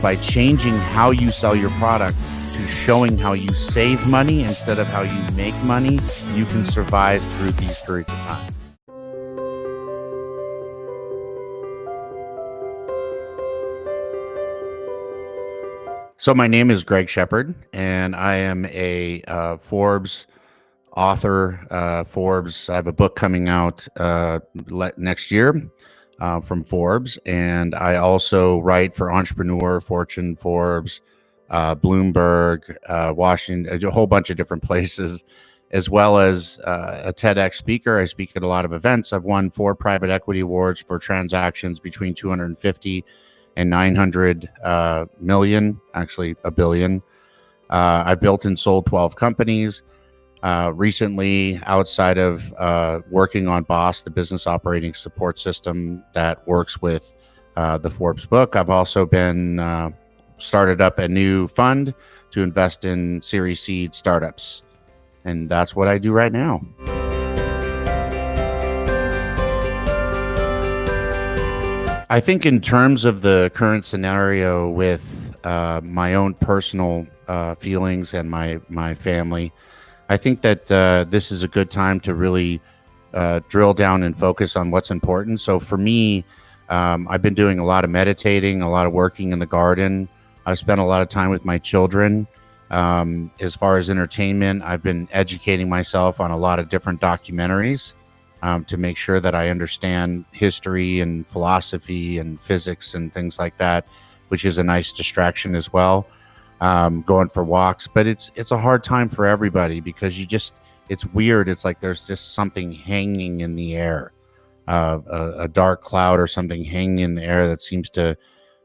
by changing how you sell your product to showing how you save money instead of how you make money, you can survive through these periods of time. So my name is Greg Shepard, and I am a Forbes author. Forbes, I have a book coming out next year from Forbes, and I also write for Entrepreneur, Fortune, Forbes, Bloomberg, Washington, a whole bunch of different places, as well as a TEDx speaker. I speak at a lot of events. I've won 4 private equity awards for transactions between 250 and 900 million, actually $1 billion. I built and sold 12 companies. Recently, outside of working on BOSS, the business operating support system that works with the Forbes book, I've also been started up a new fund to invest in Series Seed startups. And that's what I do right now. I think in terms of the current scenario with my own personal feelings and my family, I think that this is a good time to really drill down and focus on what's important. So for me, I've been doing a lot of meditating, a lot of working in the garden. I've spent a lot of time with my children. As far as entertainment, I've been educating myself on a lot of different documentaries to make sure that I understand history and philosophy and physics and things like that, which is a nice distraction as well. Going for walks, but it's a hard time for everybody because it's weird. It's like there's just something hanging in the air, a dark cloud or something hanging in the air that seems to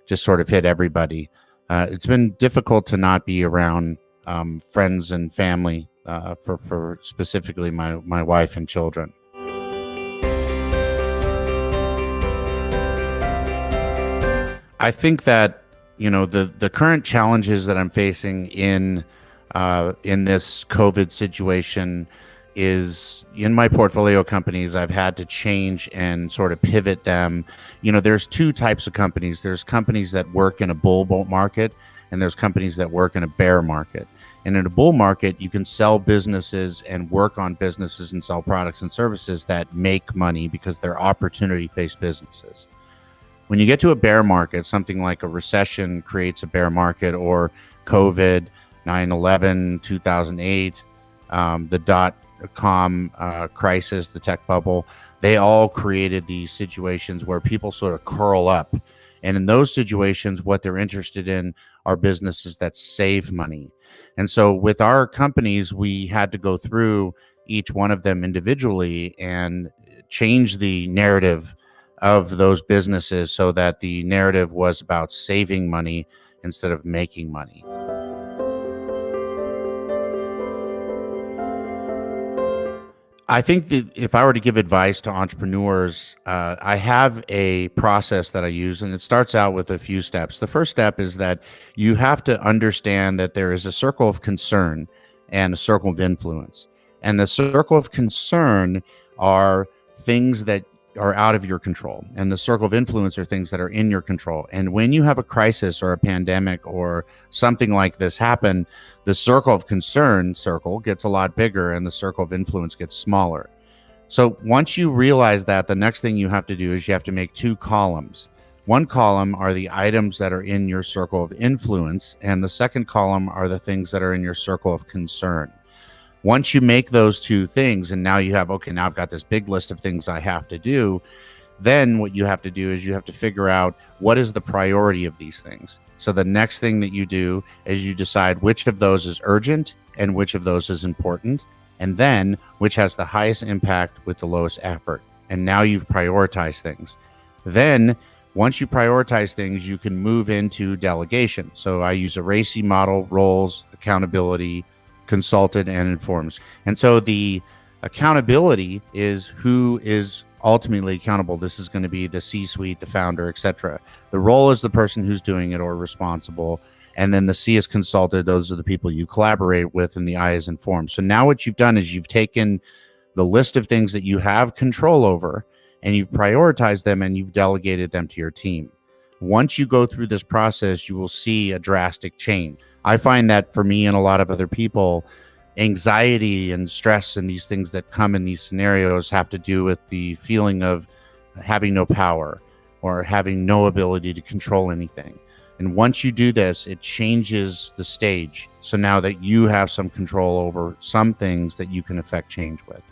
just sort of hit everybody. It's been difficult to not be around friends and family for specifically my wife and children. I think that, you know, the current challenges that I'm facing in this COVID situation is in my portfolio companies. I've had to change and sort of pivot them. You know, there's 2 types of companies. There's companies that work in a bull market, and there's companies that work in a bear market. And in a bull market, you can sell businesses and work on businesses and sell products and services that make money because they're opportunity-based businesses. When you get to a bear market, something like a recession creates a bear market, or COVID, 9/11, 2008, the dot-com crisis, the tech bubble, they all created these situations where people sort of curl up. And in those situations, what they're interested in are businesses that save money. And so with our companies, we had to go through each one of them individually and change the narrative of those businesses so that the narrative was about saving money instead of making money. I think that if I were to give advice to entrepreneurs, I have a process that I use, and it starts out with a few steps. The first step is that you have to understand that there is a circle of concern and a circle of influence. And the circle of concern are things that are out of your control, and the circle of influence are things that are in your control. And when you have a crisis or a pandemic or something like this happen, the circle of concern gets a lot bigger and the circle of influence gets smaller. So once you realize that, the next thing you have to do is you have to make 2 columns. One column are the items that are in your circle of influence, and the second column are the things that are in your circle of concern. Once you make those 2 things, and now you have, okay, now I've got this big list of things I have to do, then what you have to do is you have to figure out what is the priority of these things. So the next thing that you do is you decide which of those is urgent and which of those is important, and then which has the highest impact with the lowest effort. And now you've prioritized things. Then once you prioritize things, you can move into delegation. So I use a RACI model: roles, accountability, consulted, and informs. And so the accountability is who is ultimately accountable. This is going to be the C-suite, the founder, etc. The role is the person who's doing it or responsible. And then the C is consulted. Those are the people you collaborate with, and the I is informed. So now what you've done is you've taken the list of things that you have control over, and you've prioritized them, and you've delegated them to your team. Once you go through this process, you will see a drastic change. I find that for me and a lot of other people, anxiety and stress and these things that come in these scenarios have to do with the feeling of having no power or having no ability to control anything. And once you do this, it changes the stage. So now that you have some control over some things that you can affect change with.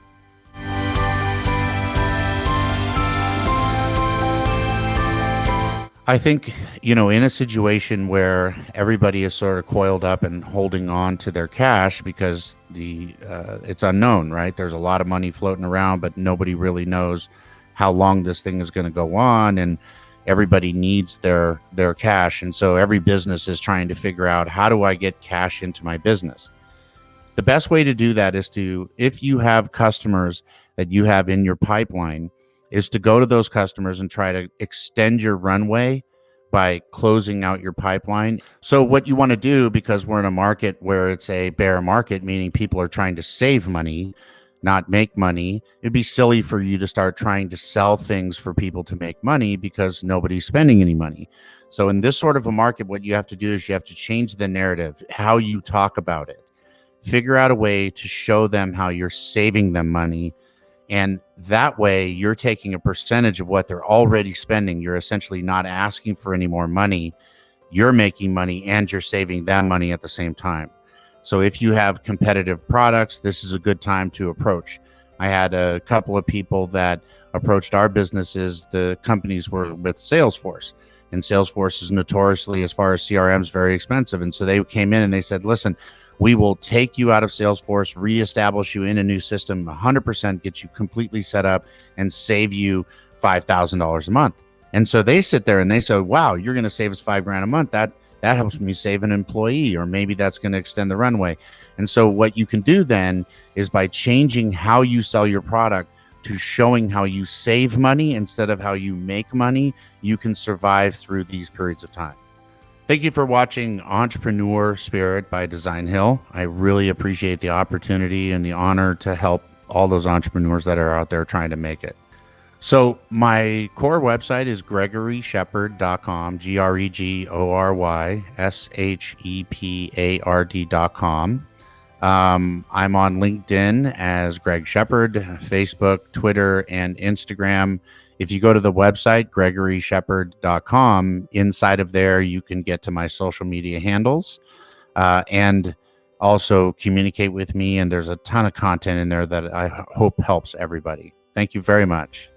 I think, in a situation where everybody is sort of coiled up and holding on to their cash because it's unknown, right? There's a lot of money floating around, but nobody really knows how long this thing is going to go on, and everybody needs their cash. And so every business is trying to figure out, how do I get cash into my business? The best way to do that is if you have customers that you have in your pipeline, is to go to those customers and try to extend your runway by closing out your pipeline. So what you want to do, because we're in a market where it's a bear market, meaning people are trying to save money, not make money, it'd be silly for you to start trying to sell things for people to make money because nobody's spending any money. So in this sort of a market, what you have to do is you have to change the narrative, how you talk about it. Figure out a way to show them how you're saving them money. And that way you're taking a percentage of what they're already spending. You're essentially not asking for any more money. You're making money and you're saving them money at the same time. So if you have competitive products, this is a good time to approach. I had a couple of people that approached our businesses. The companies were with Salesforce, and Salesforce is notoriously, as far as CRMs, very expensive. And so they came in and they said, listen, we will take you out of Salesforce, reestablish you in a new system, 100%, get you completely set up, and save you $5,000 a month. And so they sit there and they say, wow, you're going to save us $5,000 a month. That helps me save an employee, or maybe that's going to extend the runway. And so what you can do then is, by changing how you sell your product to showing how you save money instead of how you make money, you can survive through these periods of time. Thank you for watching Entrepreneur Spirit by Designhill. I really appreciate the opportunity and the honor to help all those entrepreneurs that are out there trying to make it. So my core website is GregoryShepard.com, GregoryShepard.com. I'm on LinkedIn as Greg Shepard, Facebook, Twitter, and Instagram. If you go to the website, GregoryShepard.com, inside of there, you can get to my social media handles and also communicate with me. And there's a ton of content in there that I hope helps everybody. Thank you very much.